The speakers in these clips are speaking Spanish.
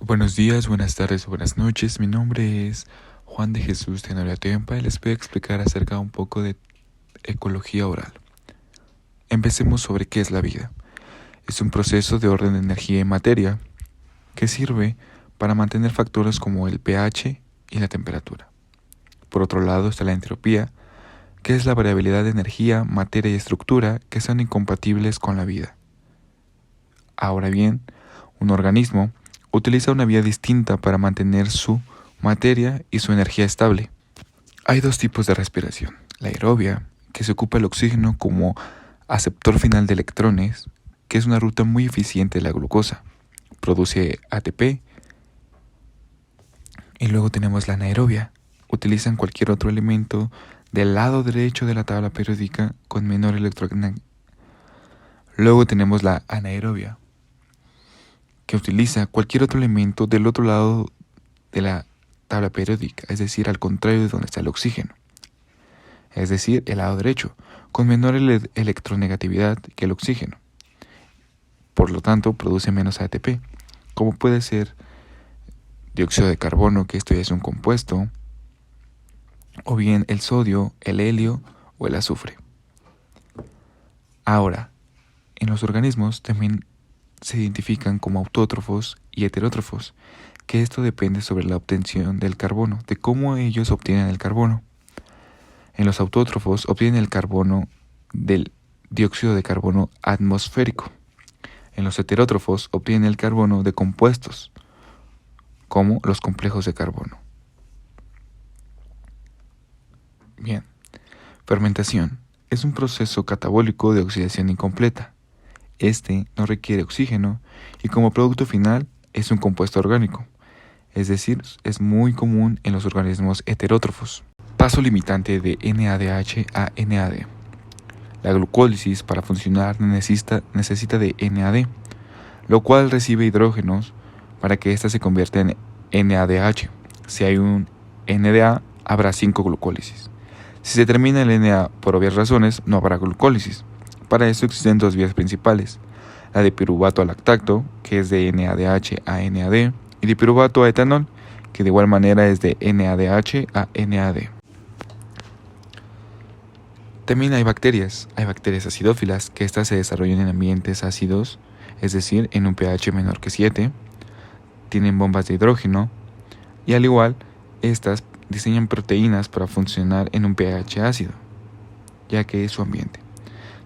Buenos días, buenas tardes o buenas noches. Mi nombre es Juan de Jesús Tenorio Tempa y les voy a explicar acerca un poco de ecología oral. Empecemos sobre qué es la vida. Es un proceso de orden de energía y materia que sirve para mantener factores como el pH y la temperatura. Por otro lado está la entropía, que es la variabilidad de energía, materia y estructura que son incompatibles con la vida. Ahora bien, un organismo utiliza una vía distinta para mantener su materia y su energía estable. Hay dos tipos de respiración: la aerobia, que se ocupa el oxígeno como aceptor final de electrones, que es una ruta muy eficiente de la glucosa, produce ATP, y luego tenemos la anaerobia, utilizan cualquier otro elemento del lado derecho de la tabla periódica con menor electronegatividad. Luego tenemos la anaerobia, que utiliza cualquier otro elemento del otro lado de la tabla periódica, es decir, al contrario de donde está el oxígeno, es decir, el lado derecho, con menor electronegatividad que el oxígeno. Por lo tanto, produce menos ATP, como puede ser dióxido de carbono, que esto ya es un compuesto, o bien el sodio, el helio o el azufre. Ahora, en los organismos también se identifican como autótrofos y heterótrofos, que esto depende sobre la obtención del carbono, de cómo ellos obtienen el carbono. En los autótrofos obtienen el carbono del dióxido de carbono atmosférico. En los heterótrofos obtienen el carbono de compuestos, como los complejos de carbono. Bien, fermentación es un proceso catabólico de oxidación incompleta. Este no requiere oxígeno y como producto final es un compuesto orgánico, es decir, es muy común en los organismos heterótrofos. Paso limitante de NADH a NAD. La glucólisis para funcionar necesita de NAD, lo cual recibe hidrógenos para que ésta se convierta en NADH. Si hay un NAD, habrá 5 glucólisis. Si se termina el NA por obvias razones, no habrá glucólisis. Para eso existen dos vías principales: la de piruvato a lactato, que es de NADH a NAD, y de piruvato a etanol, que de igual manera es de NADH a NAD. También hay bacterias acidófilas, que estas se desarrollan en ambientes ácidos, es decir, en un pH menor que 7, tienen bombas de hidrógeno, y al igual, estas diseñan proteínas para funcionar en un pH ácido, ya que es su ambiente.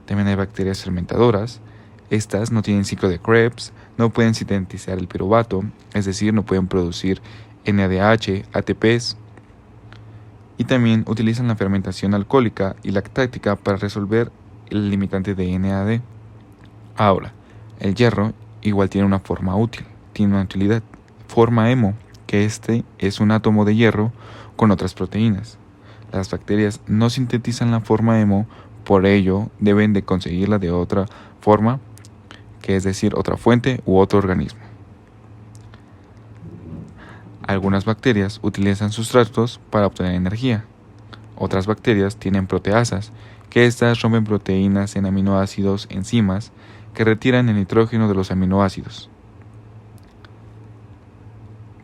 También hay bacterias fermentadoras. Estas no tienen ciclo de Krebs, no pueden sintetizar el piruvato, es decir, no pueden producir NADH, ATPs, y también utilizan la fermentación alcohólica y lactática para resolver el limitante de NAD. Ahora, el hierro igual tiene una forma útil, tiene una utilidad, forma hemo, que este es un átomo de hierro con otras proteínas. Las bacterias no sintetizan la forma hemo, por ello deben de conseguirla de otra forma, que es decir, otra fuente u otro organismo. Algunas bacterias utilizan sustratos para obtener energía. Otras bacterias tienen proteasas, que estas rompen proteínas en aminoácidos enzimas que retiran el nitrógeno de los aminoácidos.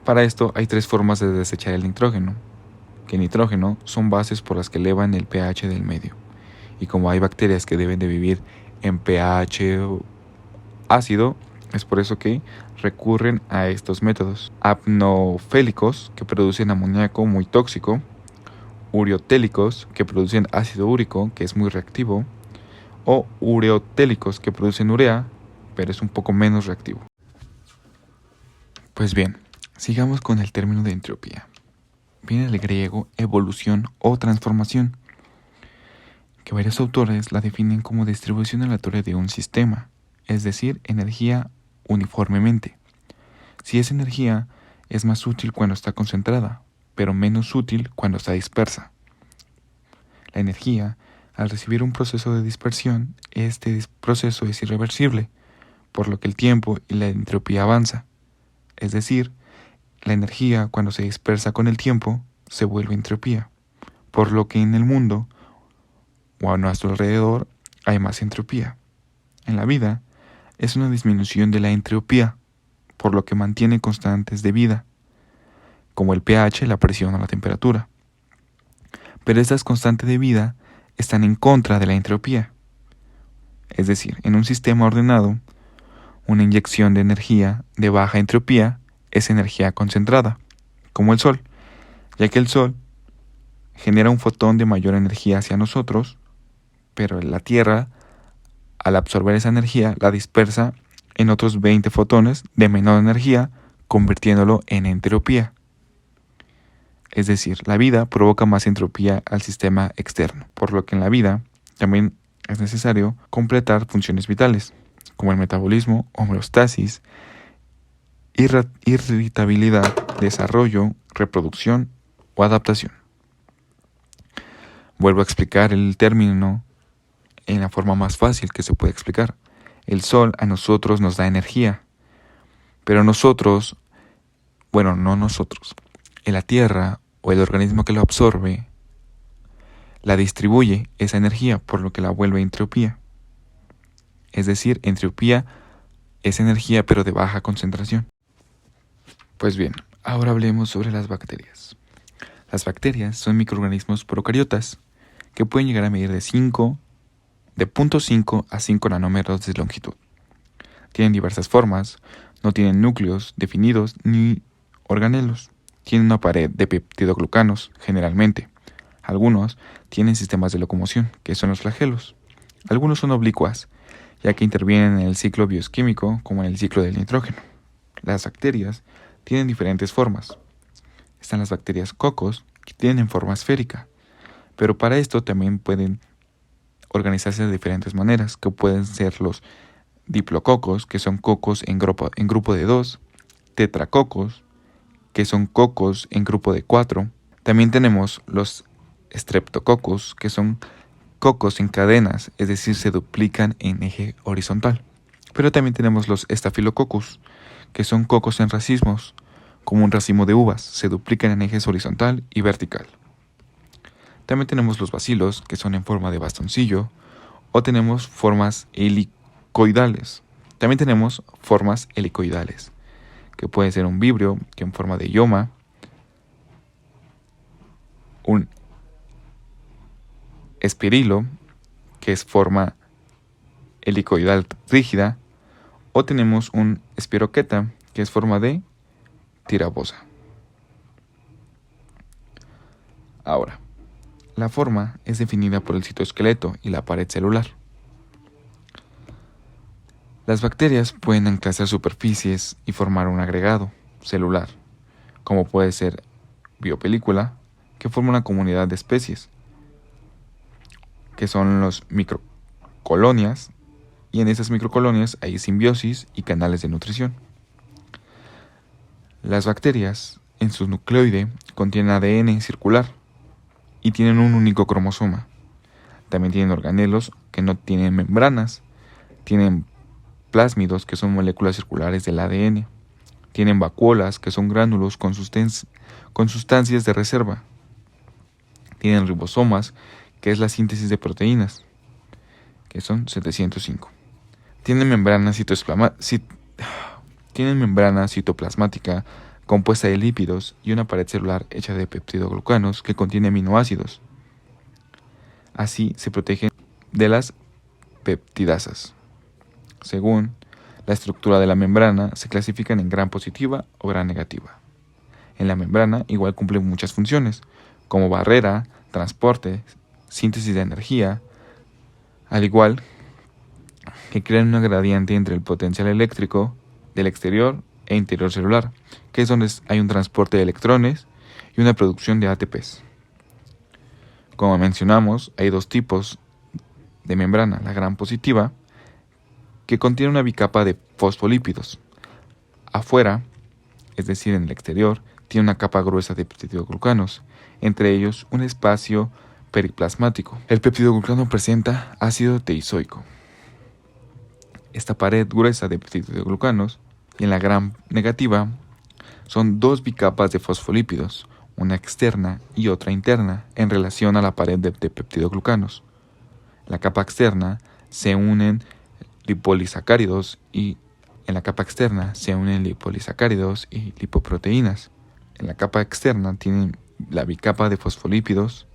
Para esto hay 3 formas de desechar el nitrógeno, que el nitrógeno son bases por las que elevan el pH del medio. Y como hay bacterias que deben de vivir en pH ácido, es por eso que recurren a estos métodos. Apnofélicos, que producen amoníaco muy tóxico. Ureotélicos, que producen ácido úrico, que es muy reactivo. O ureotélicos, que producen urea, pero es un poco menos reactivo. Pues bien, sigamos con el término de entropía. Viene del griego evolución o transformación, que varios autores la definen como distribución aleatoria de un sistema, es decir, energía uniformemente. Si es energía, es más útil cuando está concentrada, pero menos útil cuando está dispersa. La energía, al recibir un proceso de dispersión, este proceso es irreversible, por lo que el tiempo y la entropía avanza. Es decir, la energía, cuando se dispersa con el tiempo, se vuelve entropía, por lo que en el mundo o a nuestro alrededor hay más entropía. En la vida, es una disminución de la entropía, por lo que mantiene constantes de vida, como el pH, la presión o la temperatura. Pero estas constantes de vida están en contra de la entropía. Es decir, en un sistema ordenado, una inyección de energía de baja entropía es energía concentrada, como el Sol, ya que el Sol genera un fotón de mayor energía hacia nosotros, pero la Tierra, al absorber esa energía, la dispersa en otros 20 fotones de menor energía, convirtiéndolo en entropía. Es decir, la vida provoca más entropía al sistema externo, por lo que en la vida también es necesario completar funciones vitales, como el metabolismo, homeostasis, irritabilidad, desarrollo, reproducción o adaptación. Vuelvo a explicar el término en la forma más fácil que se puede explicar. El Sol a nosotros nos da energía, pero nosotros, bueno, no nosotros, en la Tierra o el organismo que lo absorbe, la distribuye esa energía, por lo que la vuelve entropía. Es decir, entropía es energía pero de baja concentración. Pues bien, ahora hablemos sobre las bacterias. Las bacterias son microorganismos procariotas que pueden llegar a medir de 0.5 a 5 nanómetros de longitud. Tienen diversas formas, no tienen núcleos definidos ni organelos. Tienen una pared de peptidoglucanos, generalmente. Algunos tienen sistemas de locomoción, que son los flagelos. Algunos son oblicuas, ya que intervienen en el ciclo bioquímico, como en el ciclo del nitrógeno. Las bacterias tienen diferentes formas. Están las bacterias cocos, que tienen forma esférica, pero para esto también pueden organizarse de diferentes maneras, que pueden ser los diplococos, que son cocos en grupo de 2, tetracocos, que son cocos en grupo de 4. También tenemos los streptococcus, que son cocos en cadenas, es decir, se duplican en eje horizontal. Pero también tenemos los estafilococcus, que son cocos en racimos, como un racimo de uvas, se duplican en ejes horizontal y vertical. También tenemos los bacilos, que son en forma de bastoncillo, o tenemos formas helicoidales. También tenemos formas helicoidales, que puede ser un vibrio, que en forma de yoma, un espirilo, que es forma helicoidal rígida, o tenemos un espiroqueta, que es forma de tirabosa. Ahora, la forma es definida por el citoesqueleto y la pared celular. Las bacterias pueden anclarse a superficies y formar un agregado celular, como puede ser biopelícula, que forma una comunidad de especies, que son los microcolonias, y en esas microcolonias hay simbiosis y canales de nutrición. Las bacterias, en su nucleoide, contienen ADN circular y tienen un único cromosoma. También tienen organelos que no tienen membranas, tienen plásmidos, que son moléculas circulares del ADN, tienen vacuolas, que son gránulos con sustancias de reserva, tienen ribosomas, que es la síntesis de proteínas, que son 705. Tienen membrana citoplasmática compuesta de lípidos y una pared celular hecha de peptidoglucanos que contiene aminoácidos. Así se protegen de las peptidasas. Según la estructura de la membrana, se clasifican en gram positiva o gram negativa. En la membrana igual cumplen muchas funciones, como barrera, transporte, síntesis de energía, al igual que crean una gradiente entre el potencial eléctrico del exterior e interior celular, que es donde hay un transporte de electrones y una producción de ATPs. Como mencionamos, hay dos tipos de membrana, la gram positiva, que contiene una bicapa de fosfolípidos. Afuera, es decir, en el exterior, tiene una capa gruesa de peptidoglucanos, entre ellos un espacio periplasmático. El peptidoglucano presenta ácido teizoico. Esta pared gruesa de peptidoglucanos, y en la gram negativa, son dos bicapas de fosfolípidos, una externa y otra interna, en relación a la pared de peptidoglucanos. La capa externa se unen lipolisacáridos y En la capa externa se unen lipolisacáridos y lipoproteínas. En la capa externa tienen la bicapa de fosfolípidos,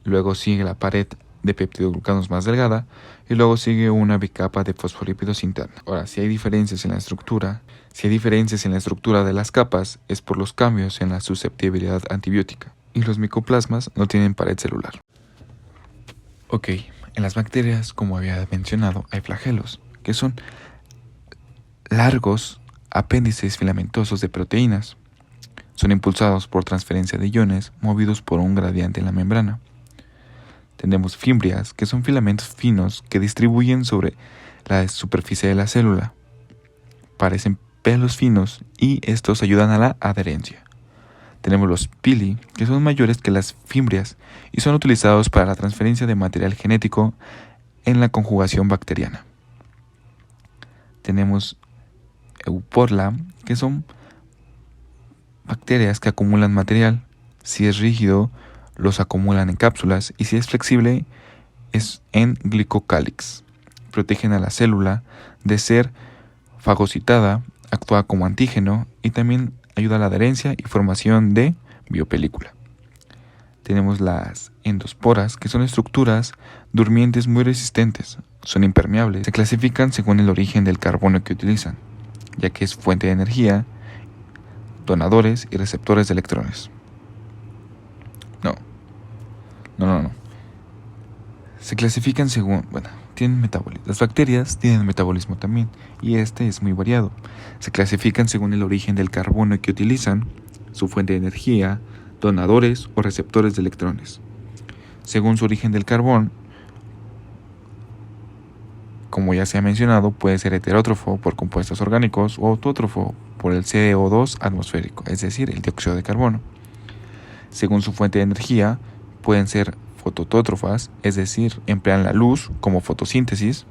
luego sigue la pared de peptidoglucanos más delgada y luego sigue una bicapa de fosfolípidos interna. Ahora, si hay diferencias en la estructura de las capas es por los cambios en la susceptibilidad antibiótica y los micoplasmas no tienen pared celular. Ok, en las bacterias, como había mencionado, hay flagelos, que son largos apéndices filamentosos de proteínas. Son impulsados por transferencia de iones movidos por un gradiente en la membrana. Tenemos fimbrias, que son filamentos finos que distribuyen sobre la superficie de la célula. Parecen pelos finos y estos ayudan a la adherencia. Tenemos los pili, que son mayores que las fimbrias y son utilizados para la transferencia de material genético en la conjugación bacteriana. Tenemos euporla, que son bacterias que acumulan material. Si es rígido, los acumulan en cápsulas y si es flexible, es en glicocálix. Protegen a la célula de ser fagocitada, actúa como antígeno y también ayuda a la adherencia y formación de biopelícula. Tenemos las endosporas, que son estructuras durmientes muy resistentes, son impermeables, se clasifican según el origen del carbono que utilizan, ya que es fuente de energía, donadores y receptores de electrones. No. Se clasifican según, tienen metabolismo. Las bacterias tienen metabolismo también, y este es muy variado. Se clasifican según el origen del carbono que utilizan, su fuente de energía, donadores o receptores de electrones. Según su origen del carbón, como ya se ha mencionado, puede ser heterótrofo por compuestos orgánicos o autótrofo por el CO2 atmosférico, es decir, el dióxido de carbono. Según su fuente de energía, pueden ser fototótrofas, es decir, emplean la luz como fotosíntesis,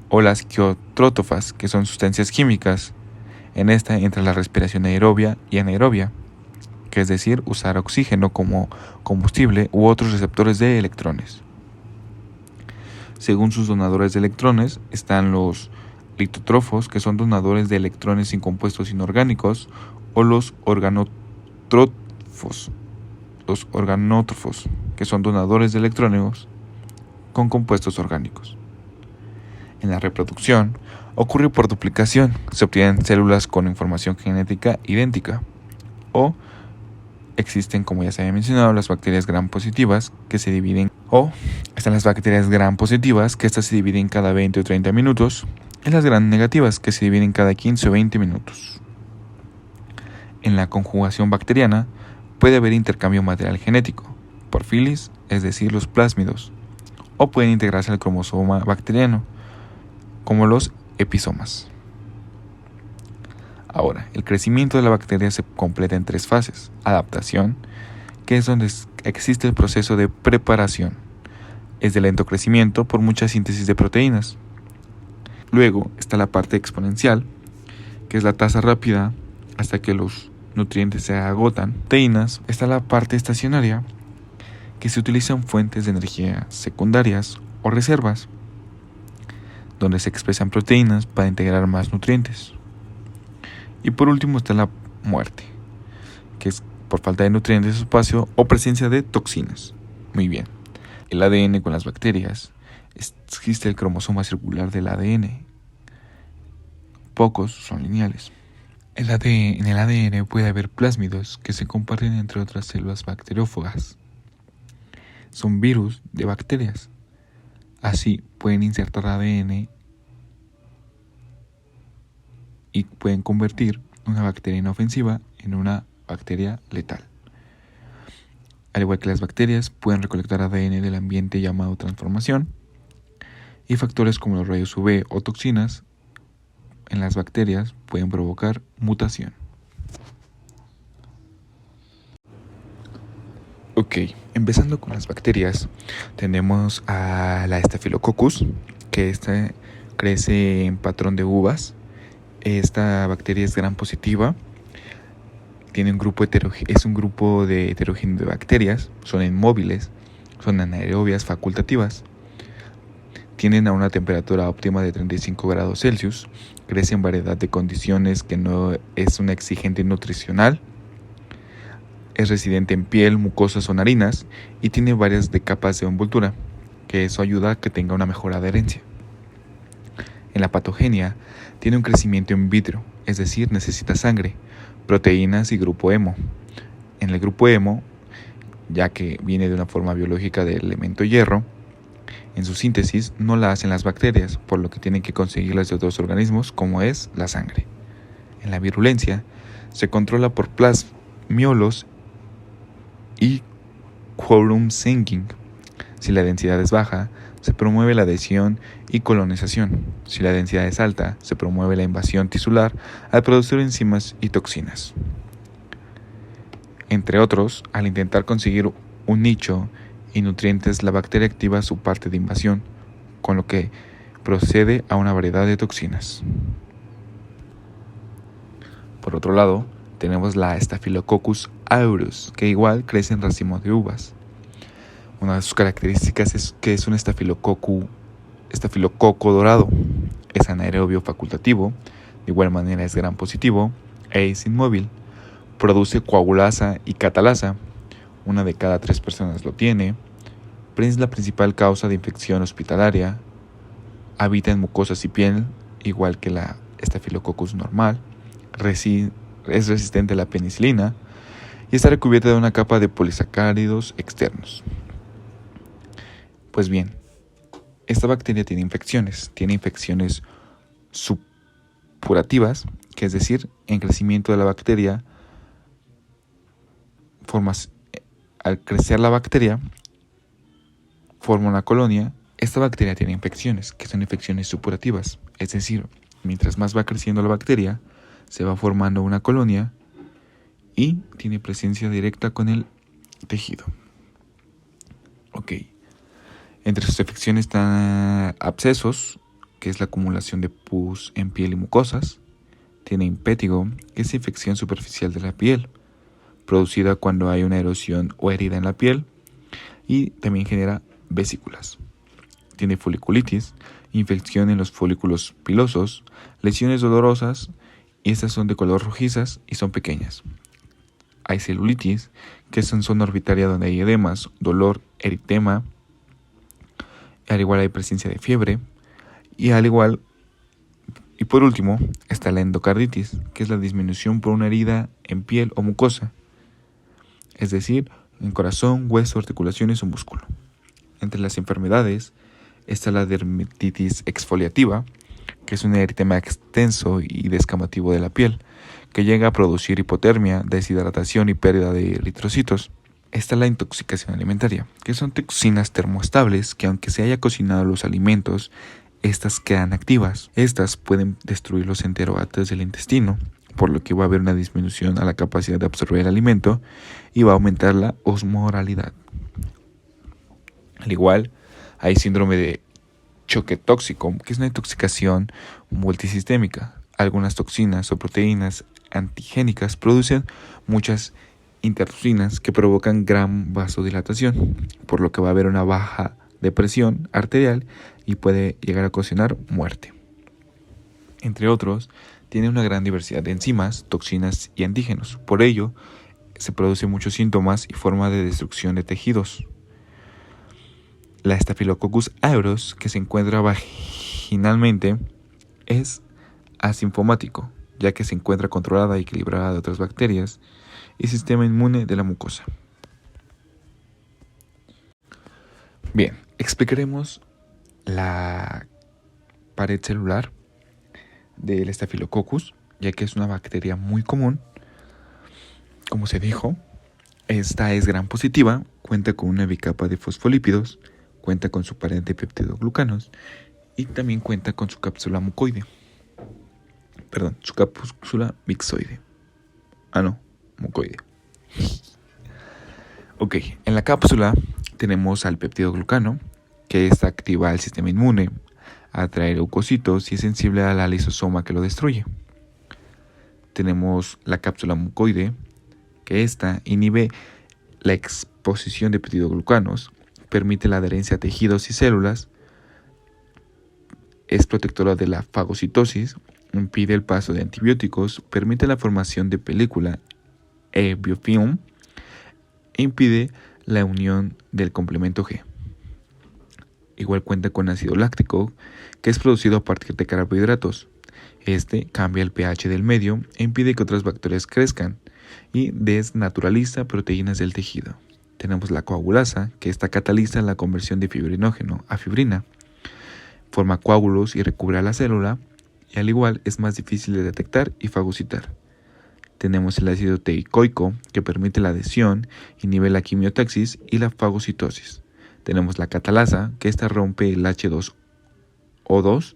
o las geotrótrofas, que son sustancias químicas. En esta entra la respiración aerobia y anaerobia, que es decir, usar oxígeno como combustible u otros receptores de electrones. Según sus donadores de electrones, están los litótrofos, que son donadores de electrones sin compuestos inorgánicos, o los organótrofos, que son donadores de electrones con compuestos orgánicos. En la reproducción, ocurre por duplicación, se obtienen células con información genética idéntica, o existen, como ya se había mencionado, las bacterias gram positivas que se dividen, o están las bacterias gram positivas que estas se dividen cada 20 o 30 minutos, y las gram negativas que se dividen cada 15 o 20 minutos. En la conjugación bacteriana puede haber intercambio material genético, por filis, es decir, los plásmidos, o pueden integrarse al cromosoma bacteriano, como los episomas. Ahora, el crecimiento de la bacteria se completa en 3 fases. Adaptación, que es donde existe el proceso de preparación. Es de lento crecimiento por mucha síntesis de proteínas. Luego está la parte exponencial, que es la tasa rápida hasta que los nutrientes se agotan. Proteínas, está la parte estacionaria, que se utilizan fuentes de energía secundarias o reservas, donde se expresan proteínas para integrar más nutrientes. Y por último está la muerte, que es por falta de nutrientes, espacio o presencia de toxinas. Muy bien. El ADN con las bacterias, existe el cromosoma circular del ADN. Pocos son lineales. En el ADN puede haber plásmidos que se comparten entre otras células bacteriófagas. Son virus de bacterias. Así pueden insertar ADN y pueden convertir una bacteria inofensiva en una bacteria letal. Al igual que las bacterias, pueden recolectar ADN del ambiente llamado transformación, y factores como los rayos UV o toxinas en las bacterias pueden provocar mutación. Ok, empezando con las bacterias, tenemos a la Staphylococcus, que crece en patrón de uvas. Esta bacteria es gram positiva, es un grupo de heterogéneo de bacterias, son inmóviles, son anaerobias facultativas, tienden a una temperatura óptima de 35 grados Celsius, crece en variedad de condiciones que no es una exigente nutricional, es residente en piel, mucosas o narinas y tiene varias de capas de envoltura, que eso ayuda a que tenga una mejor adherencia. En la patogenia, tiene un crecimiento in vitro, es decir, necesita sangre, proteínas y grupo hemo. En el grupo hemo, ya que viene de una forma biológica del elemento hierro, en su síntesis no la hacen las bacterias, por lo que tienen que conseguirlas de otros organismos como es la sangre. En la virulencia, se controla por plasmiolos y quorum sensing. Si la densidad es baja, se promueve la adhesión y colonización. Si la densidad es alta, se promueve la invasión tisular al producir enzimas y toxinas. Entre otros, al intentar conseguir un nicho y nutrientes, la bacteria activa su parte de invasión, con lo que procede a una variedad de toxinas. Por otro lado, tenemos la Staphylococcus aureus, que igual crece en racimos de uvas. Una de sus características es que es un estafilococo dorado. Es anaerobio facultativo, de igual manera es gram positivo e es inmóvil. Produce coagulasa y catalasa, una de cada 3 personas lo tiene. Es la principal causa de infección hospitalaria. Habita en mucosas y piel, igual que la Staphylococcus normal. Es resistente a la penicilina y está recubierta de una capa de polisacáridos externos. Pues bien, esta bacteria tiene infecciones supurativas, que es decir, en crecimiento de la bacteria, al crecer la bacteria, forma una colonia. Esta bacteria tiene infecciones, que son infecciones supurativas, es decir, mientras más va creciendo la bacteria, se va formando una colonia y tiene presencia directa con el tejido. Ok. Entre sus infecciones están abscesos, que es la acumulación de pus en piel y mucosas. Tiene impétigo, que es infección superficial de la piel, producida cuando hay una erosión o herida en la piel. Y también genera vesículas. Tiene foliculitis, infección en los folículos pilosos, lesiones dolorosas, y estas son de color rojizas y son pequeñas. Hay celulitis, que es en zona orbitaria donde hay edemas, dolor, eritema. Al igual hay presencia de fiebre. Y por último, está la endocarditis, que es la disminución por una herida en piel o mucosa. Es decir, en corazón, hueso, articulaciones o músculo. Entre las enfermedades está la dermatitis exfoliativa, que es un eritema extenso y descamativo de la piel, que llega a producir hipotermia, deshidratación y pérdida de eritrocitos. Está la intoxicación alimentaria, que son toxinas termoestables que aunque se haya cocinado los alimentos, estas quedan activas. Estas pueden destruir los enteroates del intestino, por lo que va a haber una disminución a la capacidad de absorber el alimento y va a aumentar la osmoralidad. Al igual, hay síndrome de choque tóxico, que es una intoxicación multisistémica. Algunas toxinas o proteínas antigénicas producen muchas intertoxinas que provocan gran vasodilatación, por lo que va a haber una baja de presión arterial y puede llegar a ocasionar muerte. Entre otros, tiene una gran diversidad de enzimas, toxinas y antígenos. Por ello, se producen muchos síntomas y forma de destrucción de tejidos. La Staphylococcus aureus, que se encuentra vaginalmente, es asintomático, ya que se encuentra controlada y equilibrada de otras bacterias y sistema inmune de la mucosa. Bien, explicaremos la pared celular del Staphylococcus, ya que es una bacteria muy común. Como se dijo, esta es gram positiva, cuenta con una bicapa de fosfolípidos, cuenta con su pared de peptidoglucanos y también cuenta con su cápsula mucoide. Su cápsula mixoide. Mucoide. Ok, en la cápsula tenemos al peptidoglucano, que está activa al sistema inmune, atrae leucocitos y es sensible a la lisosoma que lo destruye. Tenemos la cápsula mucoide, que esta inhibe la exposición de peptidoglucanos, permite la adherencia a tejidos y células, es protectora de la fagocitosis, impide el paso de antibióticos, permite la formación de película e biofilm e impide la unión del complemento G. Igual cuenta con ácido láctico, que es producido a partir de carbohidratos. Este cambia el pH del medio e impide que otras bacterias crezcan y desnaturaliza proteínas del tejido. Tenemos la coagulasa, que esta cataliza la conversión de fibrinógeno a fibrina, forma coágulos y recubre a la célula, y al igual es más difícil de detectar y fagocitar. Tenemos el ácido teicoico, que permite la adhesión, inhibe la quimiotaxis y la fagocitosis. Tenemos la catalasa, que esta rompe el H2O2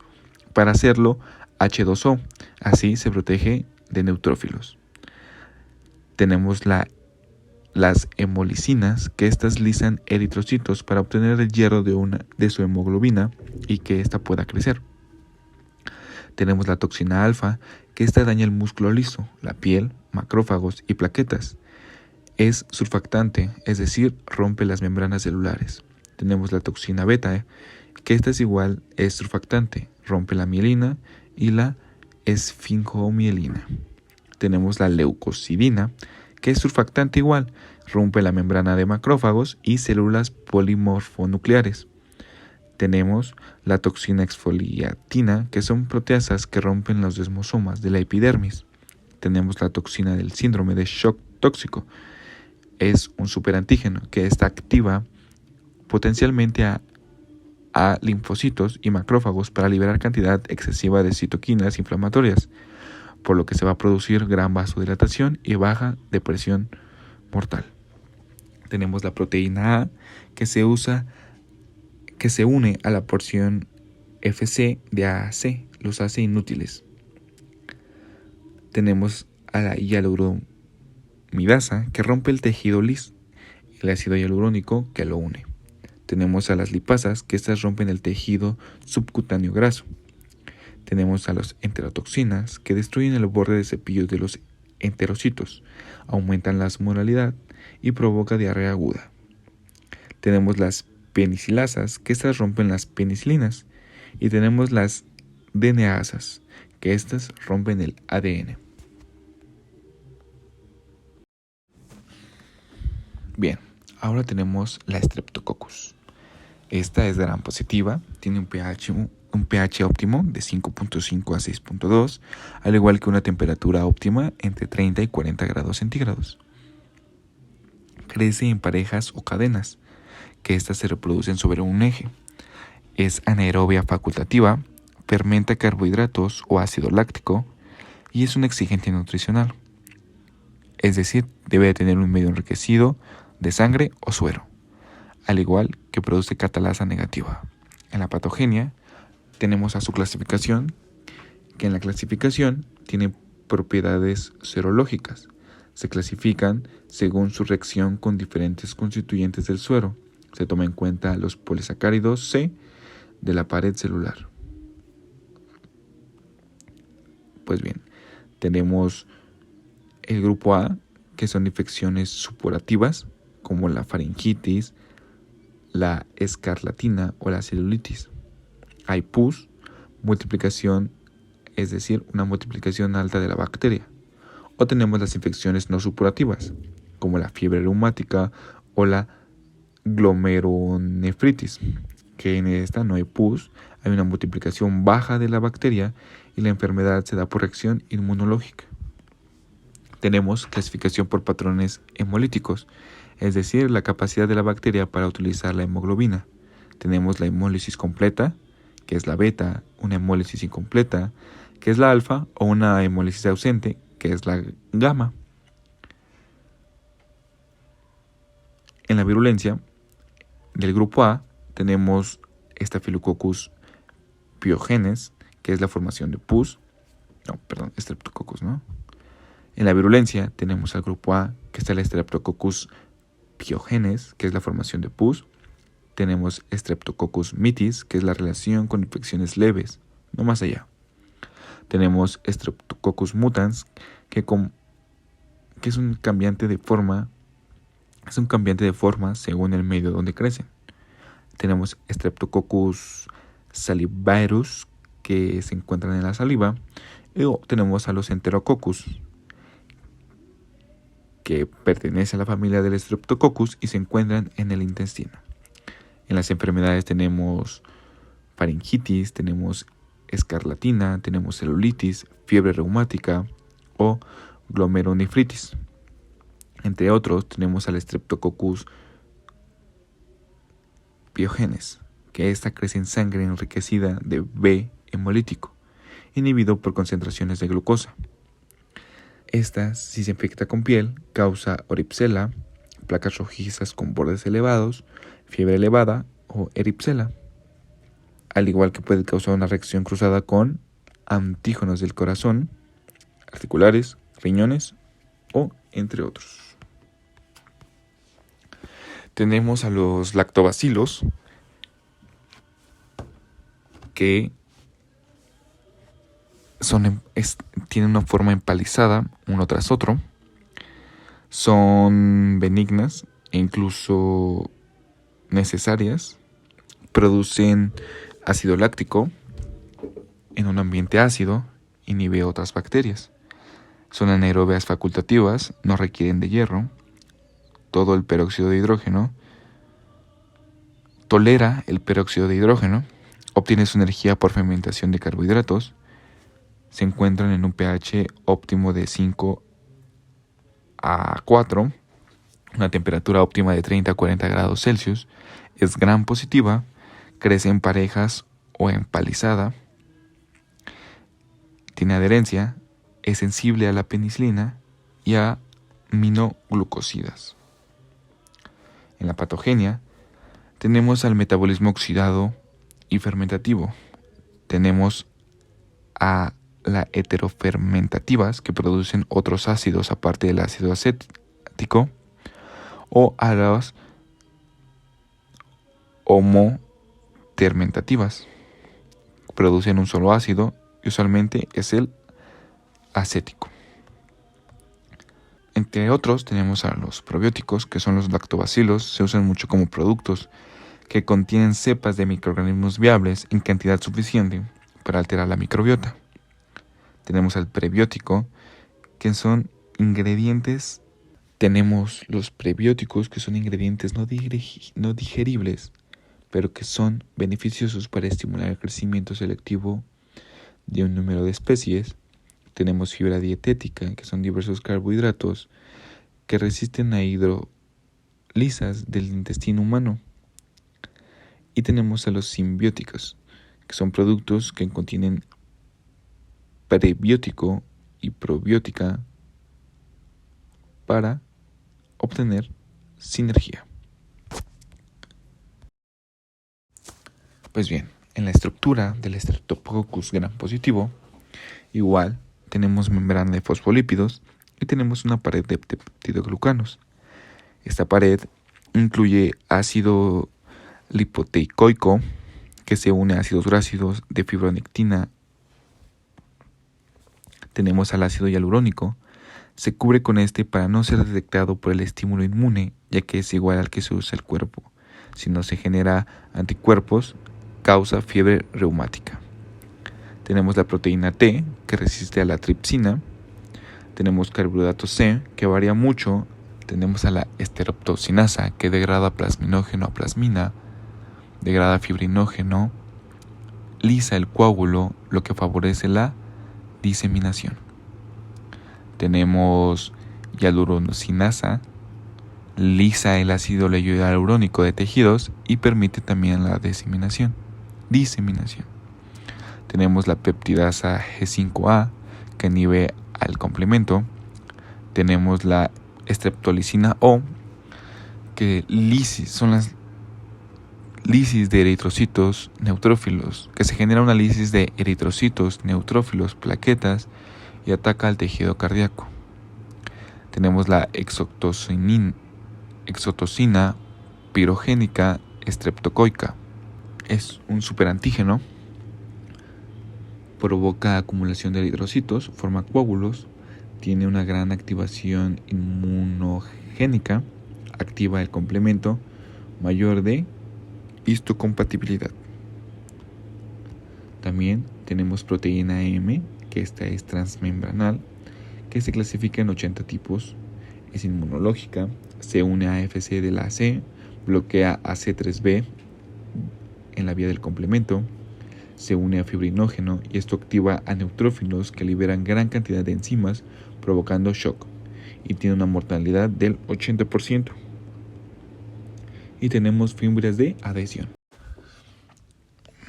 para hacerlo H2O, así se protege de neutrófilos. Tenemos las hemolicinas, que estas lisan eritrocitos para obtener el hierro de su hemoglobina y que ésta pueda crecer. Tenemos la toxina alfa, que esta daña el músculo liso, la piel, macrófagos y plaquetas. Es surfactante, es decir, rompe las membranas celulares. Tenemos la toxina beta, que esta es surfactante, rompe la mielina y la esfingomielina. Tenemos la leucocidina, que es surfactante igual, rompe la membrana de macrófagos y células polimorfonucleares. Tenemos la toxina exfoliatina, que son proteasas que rompen los desmosomas de la epidermis. Tenemos la toxina del síndrome de shock tóxico. Es un superantígeno que está activa potencialmente a linfocitos y macrófagos para liberar cantidad excesiva de citoquinas inflamatorias, por lo que se va a producir gran vasodilatación y baja de presión mortal. Tenemos la proteína A, que se une a la porción Fc de AAC, los hace inútiles. Tenemos a la hialuronidasa, que rompe el tejido lis, el ácido hialurónico, que lo une. Tenemos a las lipasas, que estas rompen el tejido subcutáneo graso. Tenemos a las enterotoxinas, que destruyen el borde de cepillos de los enterocitos, aumentan la osmolaridad y provoca diarrea aguda. Tenemos las penicilasas, que estas rompen las penicilinas, y tenemos las DNAsas, que estas rompen el ADN. Bien, ahora tenemos la Streptococcus. Esta es gram positiva, tiene un pH óptimo de 5.5 a 6.2, al igual que una temperatura óptima entre 30 y 40 grados centígrados. Crece en parejas o cadenas, que éstas se reproducen sobre un eje. Es anaerobia facultativa, fermenta carbohidratos o ácido láctico y es un exigente nutricional. Es decir, debe de tener un medio enriquecido de sangre o suero, al igual que produce catalasa negativa. En la patogenia tenemos a su clasificación, que en la clasificación tiene propiedades serológicas. Se clasifican según su reacción con diferentes constituyentes del suero. Se toma en cuenta los polisacáridos C de la pared celular. Pues bien, tenemos el grupo A, que son infecciones supurativas, como la faringitis, la escarlatina o la celulitis. Hay pus, multiplicación, es decir, una multiplicación alta de la bacteria. O tenemos las infecciones no supurativas, como la fiebre reumática o la glomerulonefritis, que en esta no hay pus, hay una multiplicación baja de la bacteria y la enfermedad se da por reacción inmunológica. Tenemos clasificación por patrones hemolíticos, es decir, la capacidad de la bacteria para utilizar la hemoglobina. Tenemos la hemólisis completa, que es la beta, una hemólisis incompleta, que es la alfa, o una hemólisis ausente, que es la gamma. En la virulencia del grupo A tenemos Staphylococcus pyogenes, que es la formación de pus. Streptococcus, ¿no? En la virulencia tenemos al grupo A, que está el Streptococcus pyogenes, que es la formación de pus. Tenemos Streptococcus mitis, que es la relación con infecciones leves, no más allá. Tenemos Streptococcus mutans, que es un cambiante de forma, según el medio donde crecen. Tenemos Streptococcus salivarius, que se encuentran en la saliva. Y tenemos a los Enterococcus, que pertenece a la familia del Streptococcus y se encuentran en el intestino. En las enfermedades tenemos faringitis, tenemos escarlatina, tenemos celulitis, fiebre reumática o glomerulonefritis. Entre otros, tenemos al Streptococcus pyogenes, que esta crece en sangre enriquecida de B hemolítico, inhibido por concentraciones de glucosa. Esta, si se infecta con piel, causa oripsela, placas rojizas con bordes elevados, fiebre elevada o eripsela, al igual que puede causar una reacción cruzada con antígenos del corazón, articulares, riñones o entre otros. Tenemos a los lactobacilos, que tienen una forma empalizada uno tras otro. Son benignas e incluso necesarias. Producen ácido láctico en un ambiente ácido, inhibe otras bacterias. Son anaerobias facultativas, no requieren de hierro. Todo el peróxido de hidrógeno. Tolera el peróxido de hidrógeno. Obtiene su energía por fermentación de carbohidratos. Se encuentran en un pH óptimo de 5 a 4, una temperatura óptima de 30 a 40 grados Celsius. Es gram positiva, crece en parejas o empalizada. Tiene adherencia, es sensible a la penicilina y a aminoglucosidas. En la patogenia tenemos al metabolismo oxidado y fermentativo. Tenemos a las heterofermentativas, que producen otros ácidos aparte del ácido acético, o a las homofermentativas, producen un solo ácido y usualmente es el acético. Entre otros tenemos a los probióticos, que son los lactobacilos. Se usan mucho como productos que contienen cepas de microorganismos viables en cantidad suficiente para alterar la microbiota. Tenemos al prebiótico, que son ingredientes. Tenemos los prebióticos, que son ingredientes no digeribles, pero que son beneficiosos para estimular el crecimiento selectivo de un número de especies. Tenemos fibra dietética, que son diversos carbohidratos que resisten a hidrolisas del intestino humano. Y tenemos a los simbióticos, que son productos que contienen prebiótico y probiótica para obtener sinergia. Pues bien, en la estructura del Streptococcus gram positivo, igual tenemos membrana de fosfolípidos y tenemos una pared de peptidoglucanos. Esta pared incluye ácido lipoteicoico, que se une a ácidos grácidos de fibronectina. Tenemos al ácido hialurónico. Se cubre con este para no ser detectado por el estímulo inmune, ya que es igual al que se usa el cuerpo. Si no se genera anticuerpos, causa fiebre reumática. Tenemos la proteína T, que resiste a la tripsina. Tenemos carbohidrato C, que varía mucho. Tenemos a la esteroptosinasa, que degrada plasminógeno a plasmina, degrada fibrinógeno, lisa el coágulo, lo que favorece la diseminación. Tenemos hialuronidasa, lisa el ácido hialurónico de tejidos y permite también la diseminación. Tenemos la peptidasa G5A, que inhibe al complemento. Tenemos la estreptolicina O, que son las lisis de eritrocitos neutrófilos, que se genera una lisis de eritrocitos neutrófilos, plaquetas, y ataca al tejido cardíaco. Tenemos la exotocina pirogénica estreptocoica. Es un superantígeno, provoca acumulación de eritrocitos, forma coágulos, tiene una gran activación inmunogénica, activa el complemento mayor de histocompatibilidad. También Tenemos proteína M, que esta es transmembranal, que se clasifica en 80 tipos. Es inmunológica, se une a FC de la C, bloquea a C3b en la vía del complemento, se une a fibrinógeno y esto activa a neutrófilos que liberan gran cantidad de enzimas provocando shock y tiene una mortalidad del 80%. Y tenemos fibras de adhesión.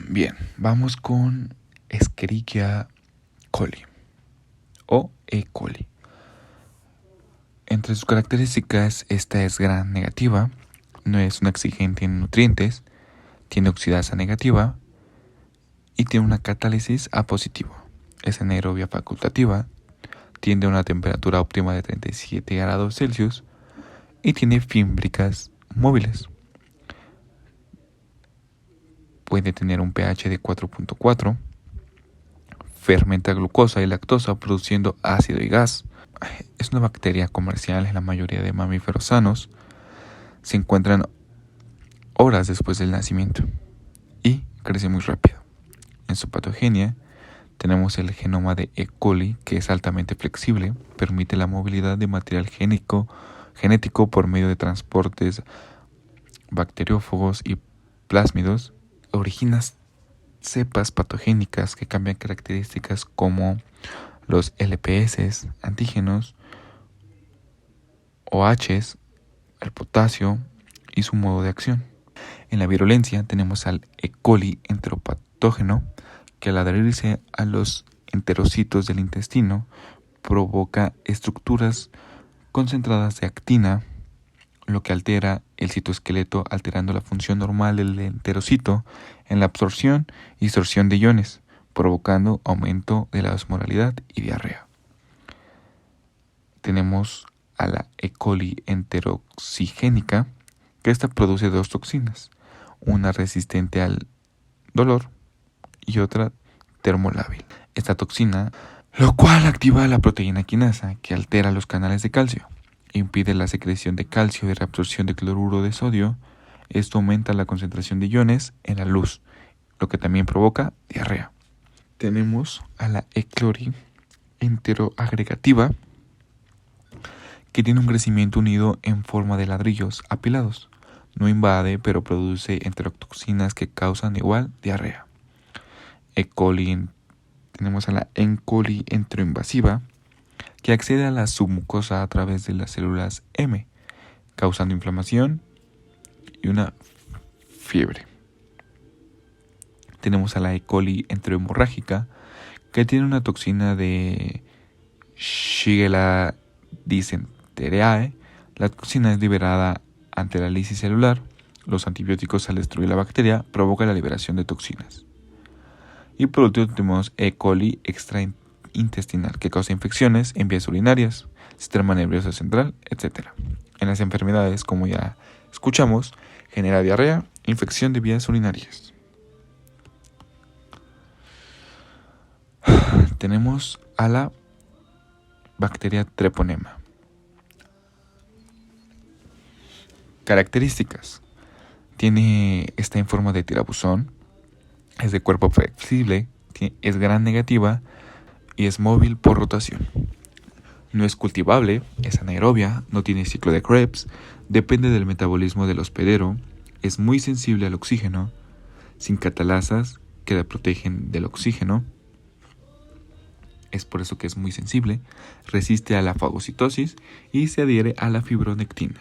Bien, vamos con Escherichia coli o E. coli. Entre sus características, esta es gram negativa, no es una exigente en nutrientes, tiene oxidasa negativa y tiene una catálisis A positivo. Es anaerobia facultativa, tiene una temperatura óptima de 37 grados Celsius y tiene fímbricas móviles. Puede tener un pH de 4.4, fermenta glucosa y lactosa produciendo ácido y gas. Es una bacteria comercial en la mayoría de mamíferos sanos. Se encuentran horas después del nacimiento y crece muy rápido. En su patogenia tenemos el genoma de E. coli, que es altamente flexible, permite la movilidad de material genético por medio de transportes bacteriófagos y plásmidos. Origina cepas patogénicas que cambian características como los LPS, antígenos, OHs, el potasio y su modo de acción. En la virulencia tenemos al E. coli enteropatógeno, que al adherirse a los enterocitos del intestino provoca estructuras concentradas de actina, lo que altera el citoesqueleto, alterando la función normal del enterocito en la absorción y absorción de iones, provocando aumento de la osmolaridad y diarrea. Tenemos a la E. coli enteroxigénica, que esta produce dos toxinas, una resistente al dolor y otra termolábil. Esta toxina, lo cual activa la proteína quinasa, que altera los canales de calcio, impide la secreción de calcio y reabsorción de cloruro de sodio. Esto aumenta la concentración de iones en la luz, lo que también provoca diarrea. Tenemos a la E. coli enteroagregativa, que tiene un crecimiento unido en forma de ladrillos apilados. No invade, pero produce enterotoxinas que causan igual diarrea. Tenemos a la E. coli enteroinvasiva, que accede a la submucosa a través de las células M, causando inflamación y una fiebre. Tenemos a la E. coli enterohemorrágica, que tiene una toxina de Shigella dysenteriae. La toxina es liberada ante la lisis celular. Los antibióticos, al destruir la bacteria, provocan la liberación de toxinas. Y por último tenemos E. coli extraintestinal, que causa infecciones en vías urinarias, sistema nervioso central, etc. En las enfermedades, como ya escuchamos, genera diarrea, infección de vías urinarias. Tenemos a la bacteria treponema. Características. Está en forma de tirabuzón, es de cuerpo flexible, es gram negativa y es móvil por rotación. No es cultivable, es anaerobia, no tiene ciclo de Krebs, depende del metabolismo del hospedero, es muy sensible al oxígeno, sin catalasas que la protegen del oxígeno. Es por eso que es muy sensible, resiste a la fagocitosis y se adhiere a la fibronectina.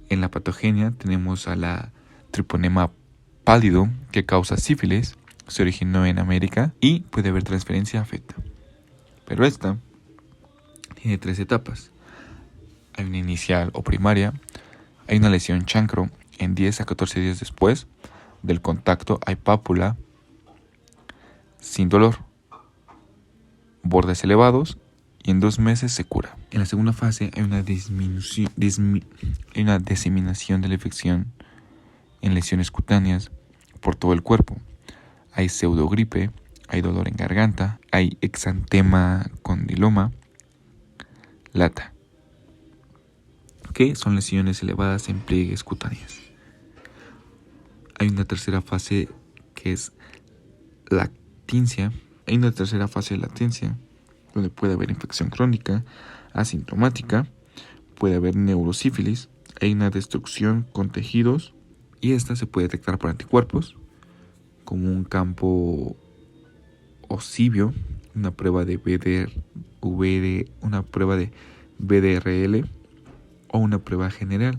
En la patogenia tenemos a la Treponema pálido, que causa sífilis, se originó en América y puede haber transferencia a feto. Pero esta tiene 3 etapas. Hay una inicial o primaria, hay una lesión chancro en 10 a 14 días después del contacto, hay pápula sin dolor, bordes elevados y en 2 meses se cura. En la segunda fase hay una diseminación de la infección en lesiones cutáneas por todo el cuerpo. Hay pseudogripe, hay dolor en garganta, hay exantema condiloma, lata, que son lesiones elevadas en pliegues cutáneos. Hay una tercera fase que es la latincia. Hay una tercera fase de latincia, donde puede haber infección crónica, asintomática, puede haber neurosífilis, hay una destrucción con tejidos y esta se puede detectar por anticuerpos, como un campo oscivio, una prueba de BDRL o una prueba general.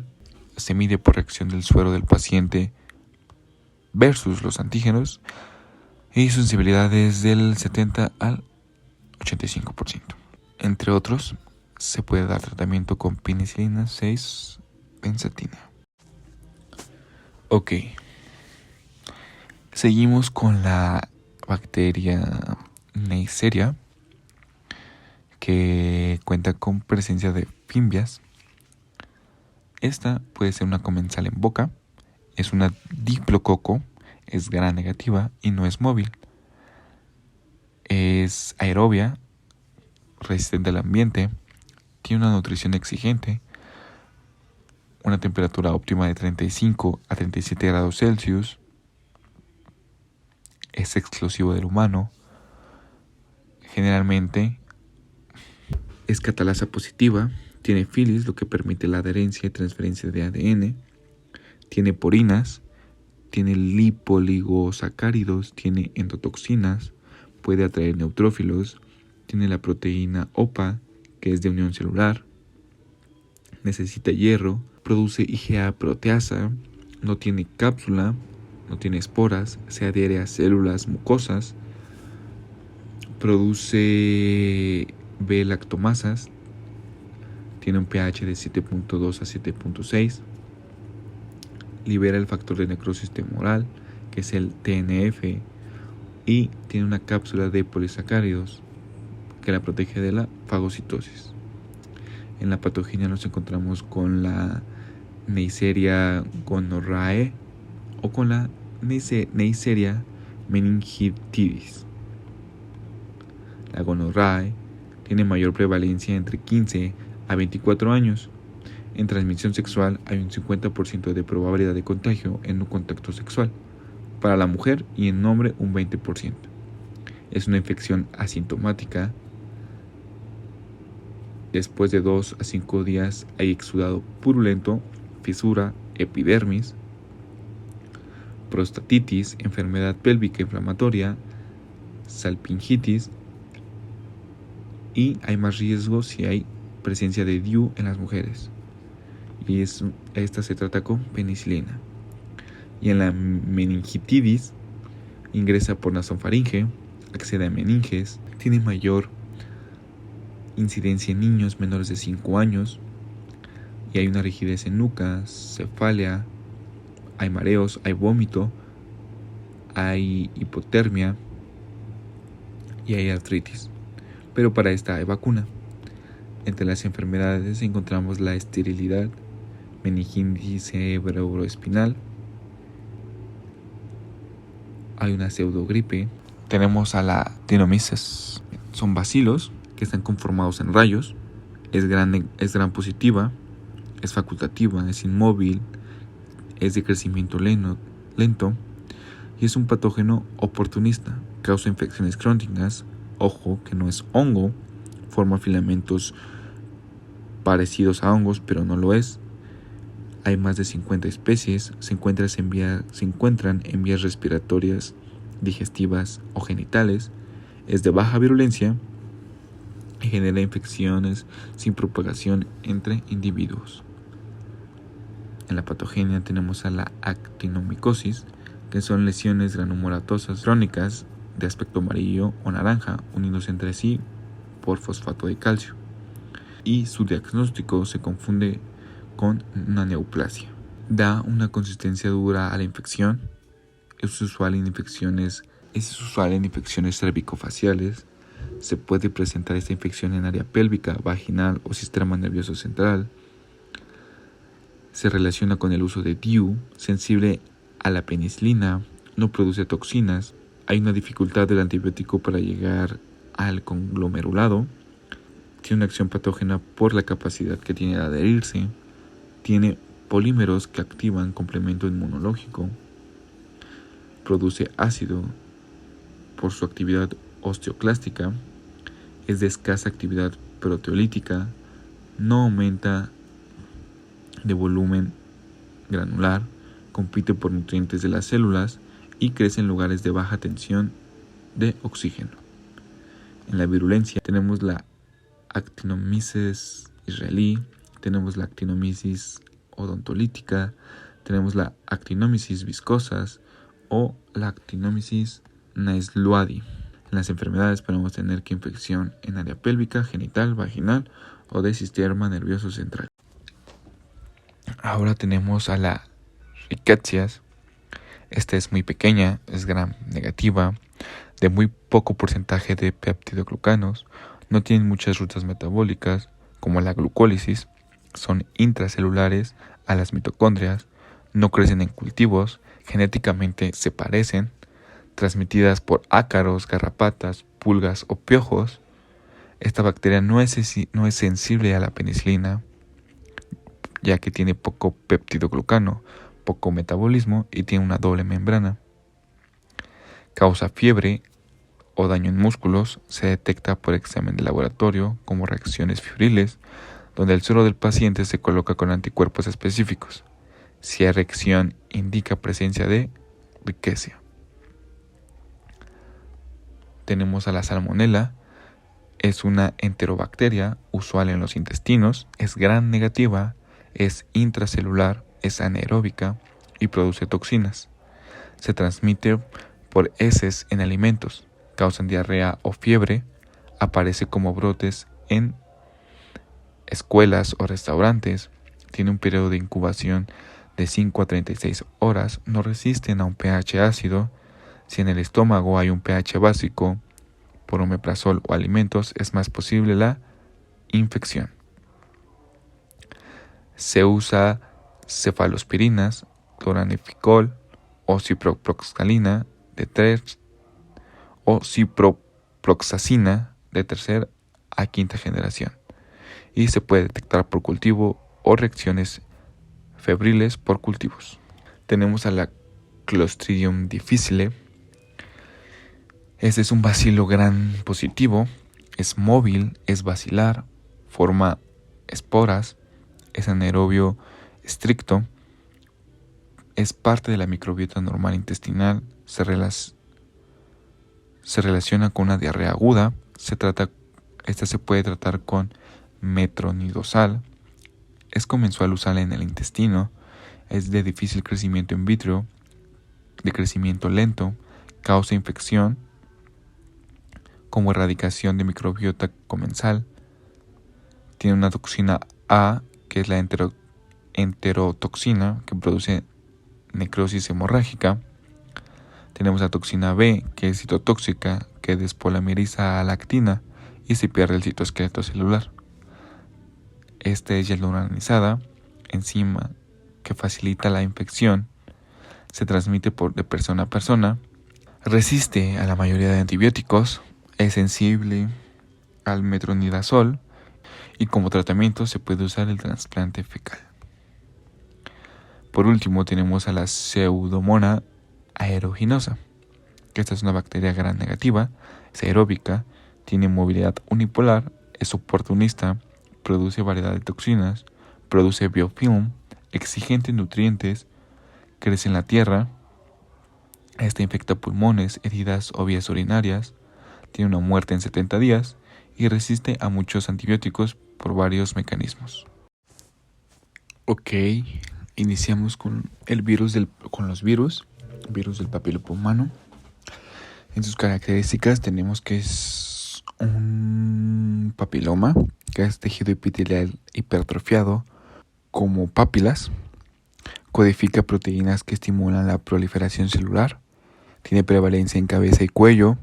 Se mide por reacción del suero del paciente versus los antígenos y su sensibilidad es del 70 al 85%. Entre otros, se puede dar tratamiento con penicilina 6-benzatina. Ok, seguimos con la bacteria Neisseria, que cuenta con presencia de fimbias. Esta puede ser una comensal en boca, es una diplococo, es gram negativa y no es móvil. Es aerobia, resistente al ambiente, tiene una nutrición exigente, una temperatura óptima de 35 a 37 grados Celsius, es exclusivo del humano, generalmente es catalasa positiva, tiene filis, lo que permite la adherencia y transferencia de ADN, tiene porinas, tiene lipoligosacáridos, tiene endotoxinas, puede atraer neutrófilos, tiene la proteína OPA, que es de unión celular, necesita hierro, produce IgA proteasa, no tiene cápsula, no tiene esporas, se adhiere a células mucosas, produce B-lactomasas, tiene un pH de 7.2 a 7.6, libera el factor de necrosis tumoral, que es el TNF, y tiene una cápsula de polisacáridos que la protege de la fagocitosis. En la patogenia nos encontramos con la Neisseria gonorrhoeae o con la Neisseria meningitidis. La gonorrhoeae tiene mayor prevalencia entre 15 a 24 años. En transmisión sexual hay un 50% de probabilidad de contagio en un contacto sexual para la mujer y en hombre un 20%. Es una infección asintomática. Después de 2 a 5 días hay exudado purulento, fisura, epidermis, prostatitis, enfermedad pélvica inflamatoria, salpingitis, y hay más riesgo si hay presencia de DIU en las mujeres. Y esta se trata con penicilina. Y en la meningitidis ingresa por nasofaringe, accede a meninges, tiene mayor incidencia en niños menores de 5 años y hay una rigidez en nuca, cefalea, hay mareos, hay vómito, hay hipotermia y hay artritis. Pero para esta hay vacuna. Entre las enfermedades encontramos la esterilidad, meningitis cerebroespinal, hay una pseudogripe, tenemos a la Denomyces. Son bacilos que están conformados en rayos, es gram positiva, es facultativa, es inmóvil, es de crecimiento lento y es un patógeno oportunista, causa infecciones crónicas, ojo que no es hongo, forma filamentos parecidos a hongos pero no lo es. Hay más de 50 especies, se encuentran en vías respiratorias, digestivas o genitales, es de baja virulencia y genera infecciones sin propagación entre individuos. En la patogenia tenemos a la actinomicosis, que son lesiones granulomatosas crónicas de aspecto amarillo o naranja, unidos entre sí por fosfato de calcio. Y su diagnóstico se confunde con una neoplasia. Da una consistencia dura a la infección. Es usual en infecciones cervicofaciales. Se puede presentar esta infección en área pélvica, vaginal o sistema nervioso central. Se relaciona con el uso de DIU, sensible a la penicilina, no produce toxinas. Hay una dificultad del antibiótico para llegar al conglomerulado. Tiene una acción patógena por la capacidad que tiene de adherirse. Tiene polímeros que activan complemento inmunológico. Produce ácido por su actividad osteoclástica, es de escasa actividad proteolítica, no aumenta de volumen granular, compite por nutrientes de las células y crece en lugares de baja tensión de oxígeno. En la virulencia tenemos la Actinomyces israelí, tenemos la Actinomyces odontolítica, tenemos la Actinomyces viscosas o la Actinomyces naisloadi. En las enfermedades podemos tener que infección en área pélvica, genital, vaginal o de sistema nervioso central. Ahora tenemos a la Rickettsia. Esta es muy pequeña, es gram negativa, de muy poco porcentaje de peptidoglucanos, no tienen muchas rutas metabólicas como la glucólisis, son intracelulares a las mitocondrias, no crecen en cultivos, genéticamente se parecen, transmitidas por ácaros, garrapatas, pulgas o piojos. Esta bacteria no es sensible a la penicilina, ya que tiene poco peptidoglucano, poco metabolismo y tiene una doble membrana. Causa fiebre o daño en músculos, se detecta por examen de laboratorio como reacciones fibriles, donde el suero del paciente se coloca con anticuerpos específicos. Si hay reacción, indica presencia de Rickettsia. Tenemos a la Salmonella, es una enterobacteria usual en los intestinos, es gram negativa, es intracelular, es anaeróbica y produce toxinas. Se transmite por heces en alimentos, causan diarrea o fiebre, aparece como brotes en escuelas o restaurantes, tiene un periodo de incubación de 5 a 36 horas, no resisten a un pH ácido. Si en el estómago hay un pH básico, por omeprazol o alimentos, es más posible la infección. Se usa cefalospirinas, cloranificol o ciproproxalina de 3 o ciproproxacina de tercera a quinta generación y se puede detectar por cultivo o reacciones febriles por cultivos. Tenemos a la Clostridium difficile. Este es un bacilo gram positivo, es móvil, es bacilar, forma esporas, es anaerobio estricto, es parte de la microbiota normal intestinal, se relaciona con una diarrea aguda, esta se puede tratar con metronidazol, es comensual usarla en el intestino, es de difícil crecimiento in vitro, de crecimiento lento, causa infección como erradicación de microbiota comensal, tiene una toxina A que es la enterotoxina que produce necrosis hemorrágica. Tenemos la toxina B, que es citotóxica, que despolimeriza a la actina y se pierde el citoesqueleto celular. Esta es hyaluronizada, enzima que facilita la infección, se transmite de persona a persona, resiste a la mayoría de antibióticos, es sensible al metronidazol y como tratamiento se puede usar el trasplante fecal. Por último tenemos a la Pseudomonas aeruginosa, que esta es una bacteria gram negativa, es aeróbica, tiene movilidad unipolar, es oportunista, produce variedad de toxinas, produce biofilm, exigente en nutrientes, crece en la tierra, esta infecta pulmones, heridas o vías urinarias, tiene una muerte en 70 días y resiste a muchos antibióticos por varios mecanismos. Ok, iniciamos con los virus del papiloma humano. En sus características tenemos que es un papiloma, que es tejido epitelial hipertrofiado como papilas, codifica proteínas que estimulan la proliferación celular, tiene prevalencia en cabeza y cuello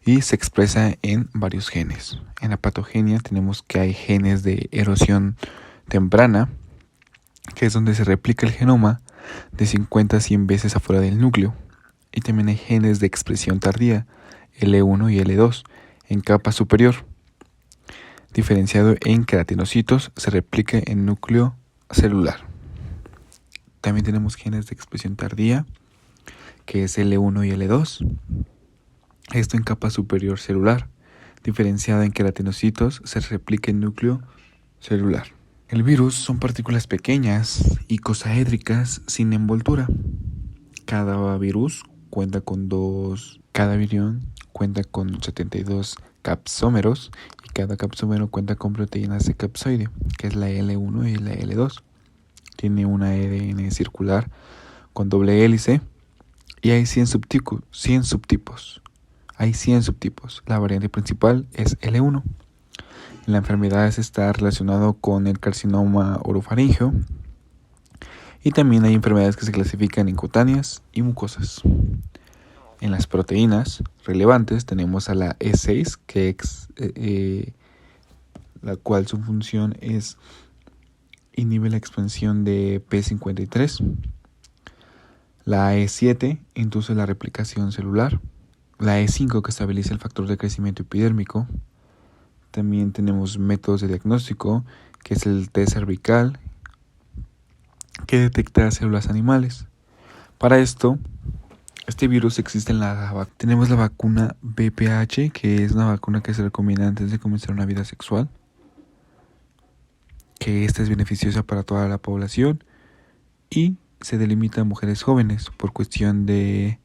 y se expresa en varios genes. En la patogenia tenemos que hay genes de erosión temprana, que es donde se replica el genoma de 50 a 100 veces afuera del núcleo. Y también hay genes de expresión tardía, L1 y L2, en capa superior. Diferenciado en queratinocitos, se replica en núcleo celular. También tenemos genes de expresión tardía, que es L1 y L2. Esto en capa superior celular, diferenciada en queratinocitos, se replica en núcleo celular. El virus son partículas pequeñas icosaédricas sin envoltura. Cada virus cuenta con cada virión cuenta con 72 capsómeros y cada capsómero cuenta con proteínas de capsoide, que es la L1 y la L2. Tiene un ADN circular con doble hélice y hay 100 subtipos. Hay 100 subtipos. La variante principal es L1. La enfermedad está relacionada con el carcinoma orofaríngeo y también hay enfermedades que se clasifican en cutáneas y mucosas. En las proteínas relevantes tenemos a la E6, la cual su función es inhibe la expansión de P53. La E7 induce la replicación celular. La E5 que estabiliza el factor de crecimiento epidérmico. También tenemos métodos de diagnóstico, que es el test cervical, que detecta células animales. Para esto, este virus existe en tenemos la vacuna VPH, que es una vacuna que se recomienda antes de comenzar una vida sexual, que esta es beneficiosa para toda la población y se delimita a mujeres jóvenes por cuestión de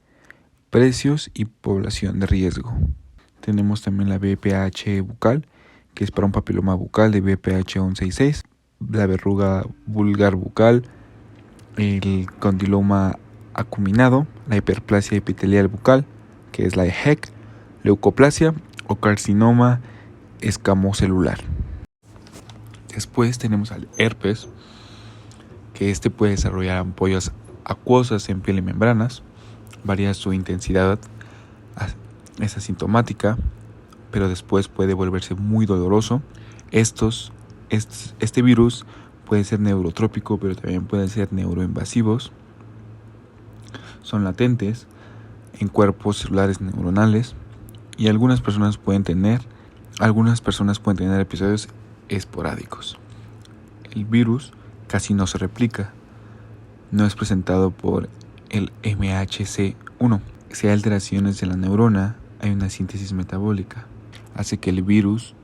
precios y población de riesgo. Tenemos también la VPH bucal, que es para un papiloma bucal de VPH 11.6, la verruga vulgar bucal, el condiloma acuminado, la hiperplasia epitelial bucal, que es la HEC, leucoplasia o carcinoma escamocelular. Después tenemos al herpes, que puede desarrollar ampollas acuosas en piel y membranas, varía su intensidad, es asintomática, pero después puede volverse muy doloroso. Este virus puede ser neurotrópico, pero también pueden ser neuroinvasivos. Son latentes en cuerpos celulares neuronales y algunas personas pueden tener episodios esporádicos. El virus casi no se replica, no es presentado por el MHC1. Si hay alteraciones en la neurona, hay una síntesis metabólica, hace que el virus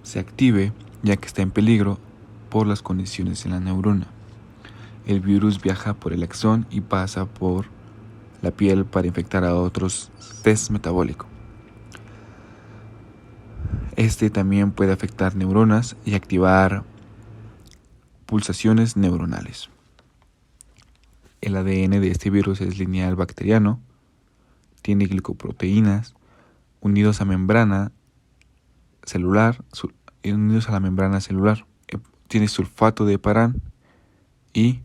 se active ya que está en peligro por las condiciones en la neurona. El virus viaja por el axón y pasa por la piel para infectar a otros test metabólico. También puede afectar neuronas y activar pulsaciones neuronales. El ADN de este virus es lineal bacteriano, tiene glicoproteínas unidos a la membrana celular, tiene sulfato de parán y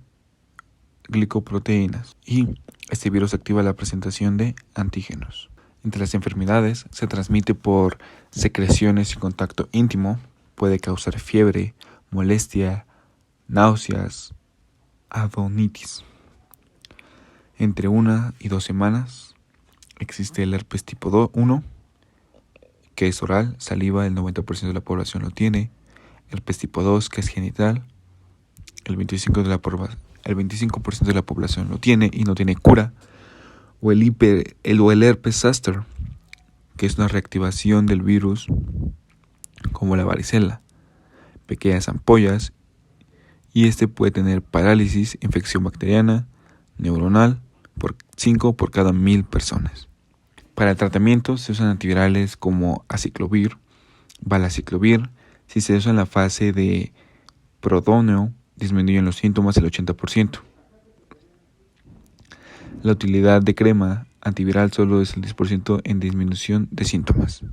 glicoproteínas, y este virus activa la presentación de antígenos. Entre las enfermedades se transmite por secreciones y contacto íntimo, puede causar fiebre, molestia, náuseas, adenitis. Entre 1 y 2 semanas existe el herpes tipo 1, que es oral, saliva, el 90% de la población lo tiene. Herpes tipo 2, que es genital, el 25% de la población lo tiene y no tiene cura. O el herpes zoster, que es una reactivación del virus como la varicela, pequeñas ampollas, y puede tener parálisis, infección bacteriana, neuronal, por 5 por cada 1000 personas. Para el tratamiento se usan antivirales como aciclovir, valaciclovir. Si se usa en la fase de prodromio, disminuyen los síntomas el 80%. La utilidad de crema antiviral solo es el 10% en disminución de síntomas.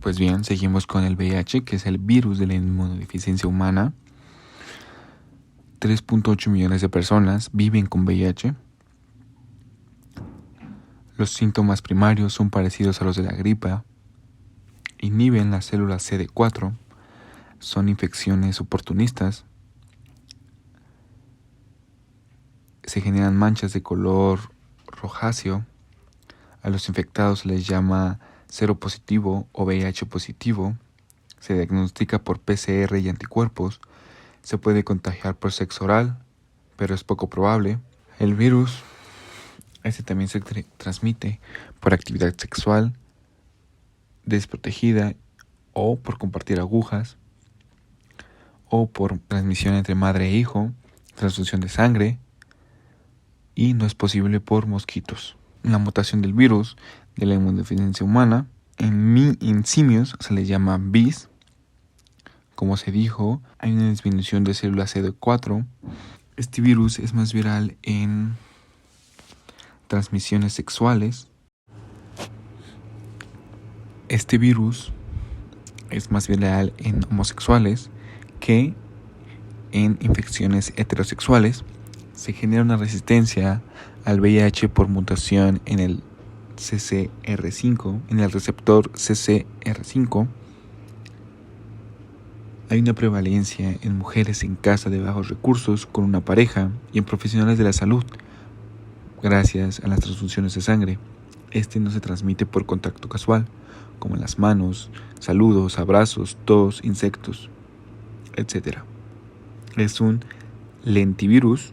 Pues bien, seguimos con el VIH, que es el virus de la inmunodeficiencia humana. 3.8 millones de personas viven con VIH. Los síntomas primarios son parecidos a los de la gripe. Inhiben las células CD4. Son infecciones oportunistas. Se generan manchas de color rojáceo. A los infectados se les llama seropositivo o VIH positivo. Se diagnostica por PCR y anticuerpos. Se puede contagiar por sexo oral, pero es poco probable. El virus Este también se transmite por actividad sexual desprotegida o por compartir agujas o por transmisión entre madre e hijo, transfusión de sangre, y no es posible por mosquitos. La mutación del virus de la inmunodeficiencia humana en simios se le llama BIS. Como se dijo, hay una disminución de células CD4. Este virus es más viral en transmisiones sexuales. Este virus es más viral en homosexuales que en infecciones heterosexuales. Se genera una resistencia al VIH por mutación en el CCR5, en el receptor CCR5. Hay una prevalencia en mujeres en casa de bajos recursos con una pareja y en profesionales de la salud, gracias a las transfusiones de sangre. Este no se transmite por contacto casual, como en las manos, saludos, abrazos, tos, insectos, etc. Es un lentivirus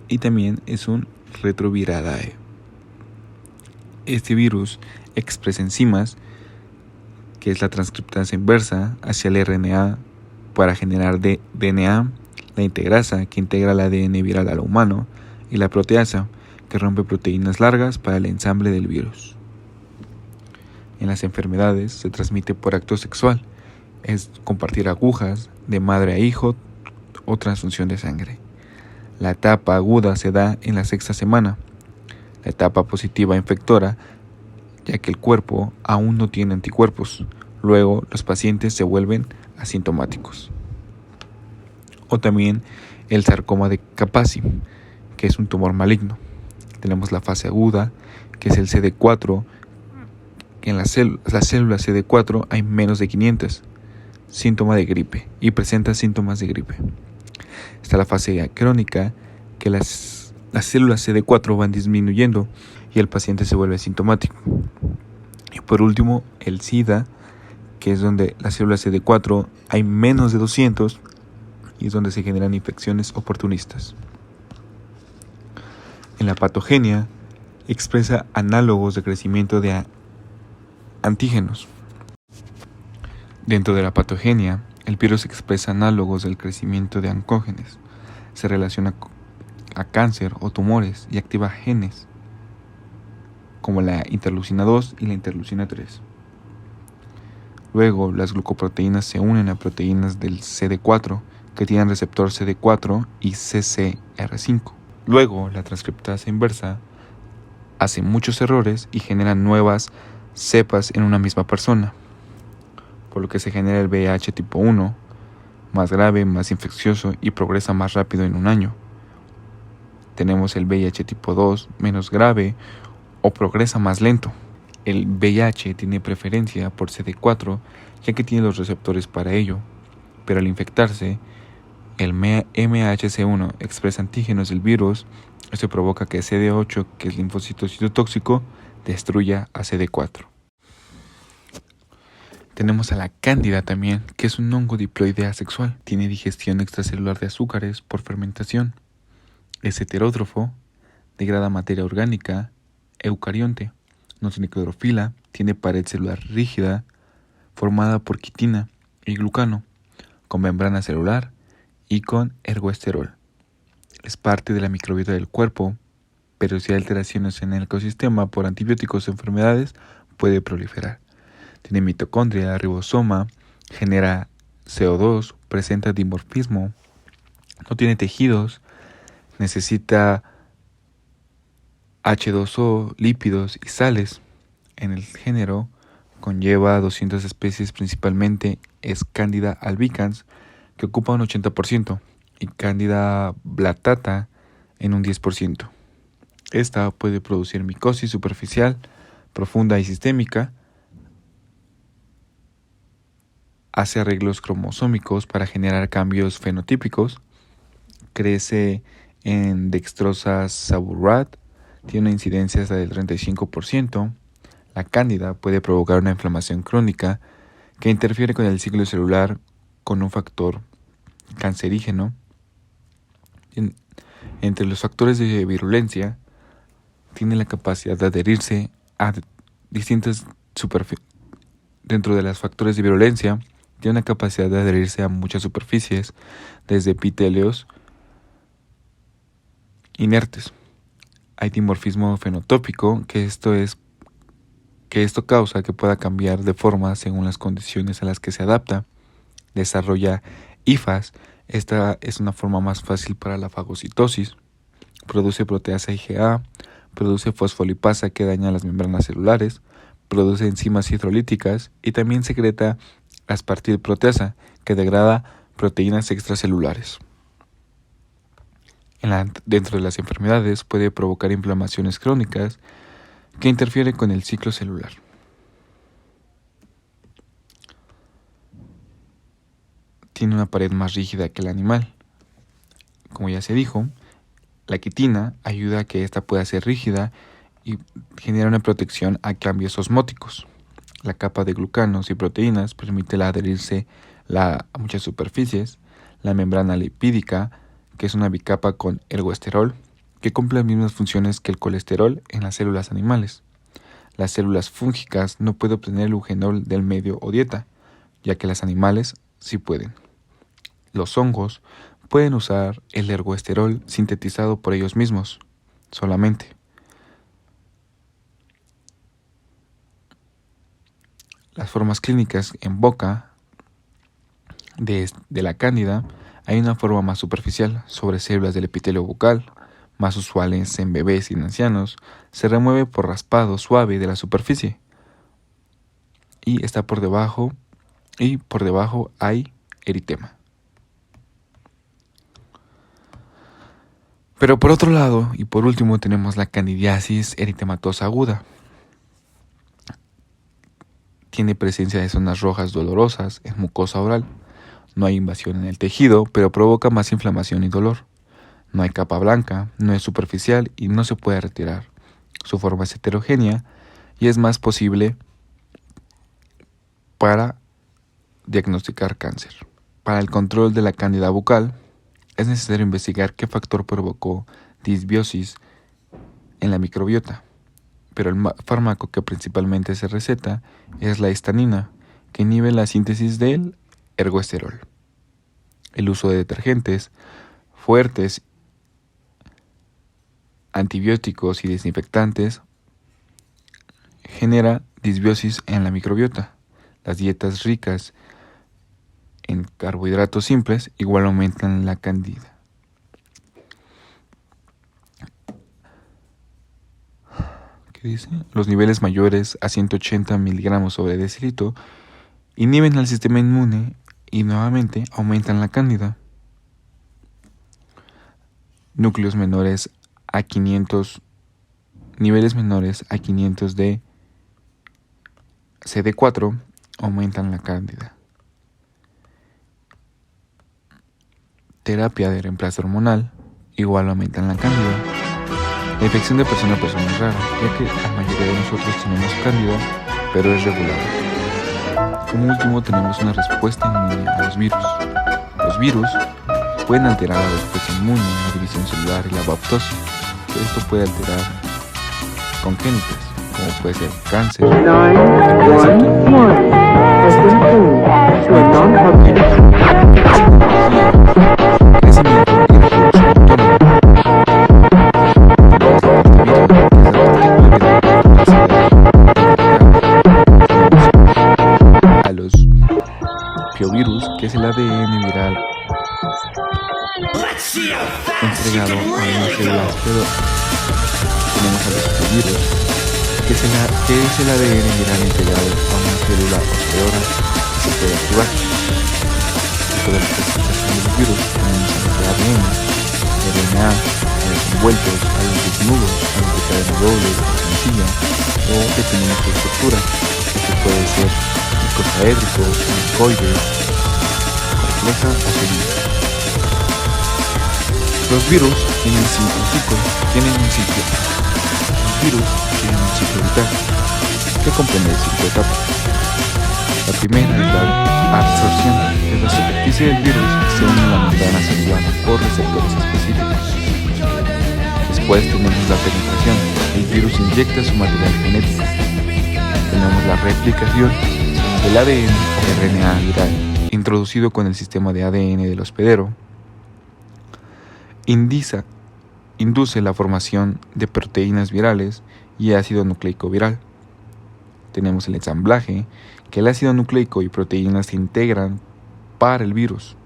y también es un retroviradae. Este virus expresa enzimas, que es la transcriptasa inversa hacia el RNA para generar DNA, la integrasa, que integra el ADN viral a lo humano, y la proteasa, que rompe proteínas largas para el ensamble del virus. En las enfermedades se transmite por acto sexual, es compartir agujas de madre a hijo o transfusión de sangre. La etapa aguda se da en la 6ª semana. La etapa positiva infectora, ya que el cuerpo aún no tiene anticuerpos. Luego los pacientes se vuelven asintomáticos. O también el sarcoma de Kaposi, que es un tumor maligno. Tenemos la fase aguda, que es el CD4. En las células CD4 hay menos de 500. Síntoma de gripe y presenta síntomas de gripe. Está la fase crónica, que las células CD4 van disminuyendo y el paciente se vuelve asintomático. Y por último, el SIDA, que es donde las células CD4 hay menos de 200 y es donde se generan infecciones oportunistas. En la patogenia, expresa análogos de crecimiento de antígenos. Dentro de la patogenia, el virus expresa análogos del crecimiento de oncógenes. Se relaciona a cáncer o tumores y activa genes como la interleucina 2 y la interleucina 3. Luego, las glucoproteínas se unen a proteínas del CD4 que tienen receptor CD4 y CCR5. Luego, la transcriptasa inversa hace muchos errores y genera nuevas cepas en una misma persona, por lo que se genera el VIH tipo 1, más grave, más infeccioso y progresa más rápido en un año. Tenemos el VIH tipo 2, menos grave o progresa más lento. El VIH tiene preferencia por CD4, ya que tiene los receptores para ello, pero al infectarse, el MHC1 expresa antígenos del virus. Esto provoca que CD8, que es linfocito citotóxico, destruya a CD4. Tenemos a la cándida también, que es un hongo diploide asexual. Tiene digestión extracelular de azúcares por fermentación. Es heterótrofo, degrada materia orgánica, eucarionte. No tiene clorofila, tiene pared celular rígida, formada por quitina y glucano, con membrana celular y con ergoesterol. Es parte de la microbiota del cuerpo, pero si hay alteraciones en el ecosistema por antibióticos o enfermedades, puede proliferar. Tiene mitocondria, ribosoma, genera CO2, presenta dimorfismo, no tiene tejidos, necesita H2O, lípidos y sales. En el género conlleva 200 especies, principalmente es Candida albicans, que ocupa un 80%, y Candida blattata en un 10%. Esta puede producir micosis superficial, profunda y sistémica. Hace arreglos cromosómicos para generar cambios fenotípicos. Crece en Dextrosa saburrat. Tiene una incidencia hasta del 35%. La cándida puede provocar una inflamación crónica que interfiere con el ciclo celular con un factor cancerígeno. Entre los factores de virulencia tiene la capacidad de adherirse a distintas superficies. Dentro de los factores de virulencia, tiene una capacidad de adherirse a muchas superficies, desde epitelios inertes. Hay dimorfismo fenotípico, que esto causa que pueda cambiar de forma según las condiciones a las que se adapta. Desarrolla hifas. Esta es una forma más fácil para la fagocitosis. Produce proteasa IgA, produce fosfolipasa que daña las membranas celulares, produce enzimas hidrolíticas y también secreta aspartilproteasa que degrada proteínas extracelulares. Dentro de las enfermedades puede provocar inflamaciones crónicas que interfieren con el ciclo celular. Tiene una pared más rígida que el animal. Como ya se dijo, la quitina ayuda a que ésta pueda ser rígida y genera una protección a cambios osmóticos. La capa de glucanos y proteínas permite adherirse a muchas superficies. La membrana lipídica, que es una bicapa con ergosterol, que cumple las mismas funciones que el colesterol en las células animales. Las células fúngicas no pueden obtener el eugenol del medio o dieta, ya que las animales sí pueden. Los hongos pueden usar el ergosterol sintetizado por ellos mismos, solamente. Las formas clínicas en boca de la cándida hay una forma más superficial sobre células del epitelio bucal, más usuales en bebés y en ancianos. Se remueve por raspado suave de la superficie y está por debajo hay eritema. Pero por otro lado, y por último, tenemos la candidiasis eritematosa aguda. Tiene presencia de zonas rojas dolorosas en mucosa oral. No hay invasión en el tejido, pero provoca más inflamación y dolor. No hay capa blanca, no es superficial y no se puede retirar. Su forma es heterogénea y es más posible para diagnosticar cáncer. Para el control de la cándida bucal, es necesario investigar qué factor provocó disbiosis en la microbiota, pero el fármaco que principalmente se receta es la histamina, que inhibe la síntesis del ergosterol. El uso de detergentes fuertes, antibióticos y desinfectantes genera disbiosis en la microbiota. Las dietas ricas en carbohidratos simples igual aumentan la cándida. ¿Qué dice? Los niveles mayores a 180 miligramos sobre decilitro inhiben al sistema inmune y nuevamente aumentan la cándida. Niveles menores a 500 de CD4 aumentan la cándida. Terapia de reemplazo hormonal igual aumentan la cándida. La infección de persona a persona es rara, ya que la mayoría de nosotros tenemos cándida, pero es regular. Como último tenemos una respuesta inmune a los virus. Los virus pueden alterar la respuesta inmune, la división celular y la apoptosis. Esto puede alterar congénitas, como puede ser cáncer, enfermedades autoinmunes, crecimiento y reproducción autónoma. A los piovirus, que es el ADN viral entregado a una célula hospedadora. Tenemos a los piovirus, que es el ADN viral integrado a una célula hospedadora que se puede activar. Dentro de la clasificación de los virus tenemos a los de ADN, RNA, a los envueltos, a los desnudos, a los de cadena doble, sencilla o dependiendo de su estructura, que puede ser icosaédrico, helicoide, compleja o seguida. Los virus tienen un ciclo. Los virus tienen un ciclo vital que comprende 5 etapas. La primera es la absorción, que es la superficie del virus se une a la membrana celular por receptores específicos. Después tenemos la penetración. El virus inyecta su material genético. Tenemos la replicación. El ADN o RNA viral, introducido con el sistema de ADN del hospedero, induce la formación de proteínas virales y ácido nucleico viral. Tenemos el ensamblaje, que el ácido nucleico y proteínas se integran para el virus.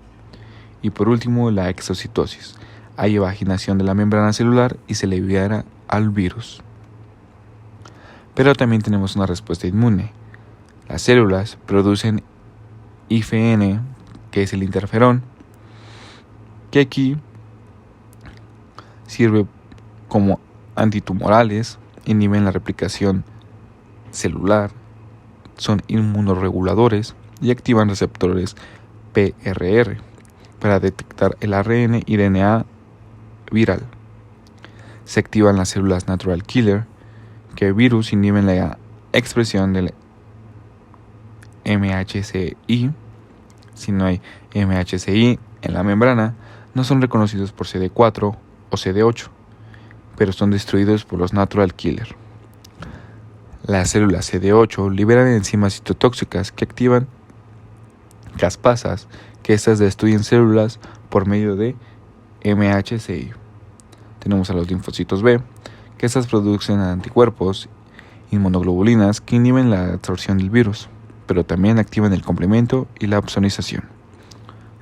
Y por último, la exocitosis. Hay evaginación de la membrana celular y se libera al virus. Pero también tenemos una respuesta inmune. Las células producen IFN, que es el interferón, que aquí sirve como antitumorales, inhiben la replicación celular, son inmunorreguladores y activan receptores PRR para detectar el ARN y RNA viral. Se activan las células natural killer, que virus inhiben la expresión del MHCI. Si no hay MHCI en la membrana, no son reconocidos por CD4 o CD8, pero son destruidos por los natural killer. Las células CD8 liberan enzimas citotóxicas que activan caspasas, que estas destruyen células por medio de MHCI. Tenemos a los linfocitos B, que estas producen anticuerpos, inmunoglobulinas que inhiben la absorción del virus, pero también activan el complemento y la opsonización.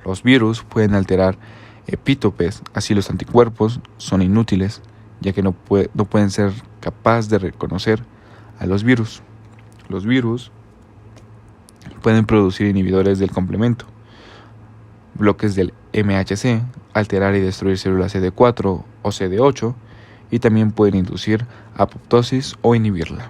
Los virus pueden alterar epítopes, así los anticuerpos son inútiles, ya que no pueden ser capaces de reconocer a los virus. Los virus pueden producir inhibidores del complemento, bloques del MHC, alterar y destruir células CD4 o CD8, y también pueden inducir apoptosis o inhibirla.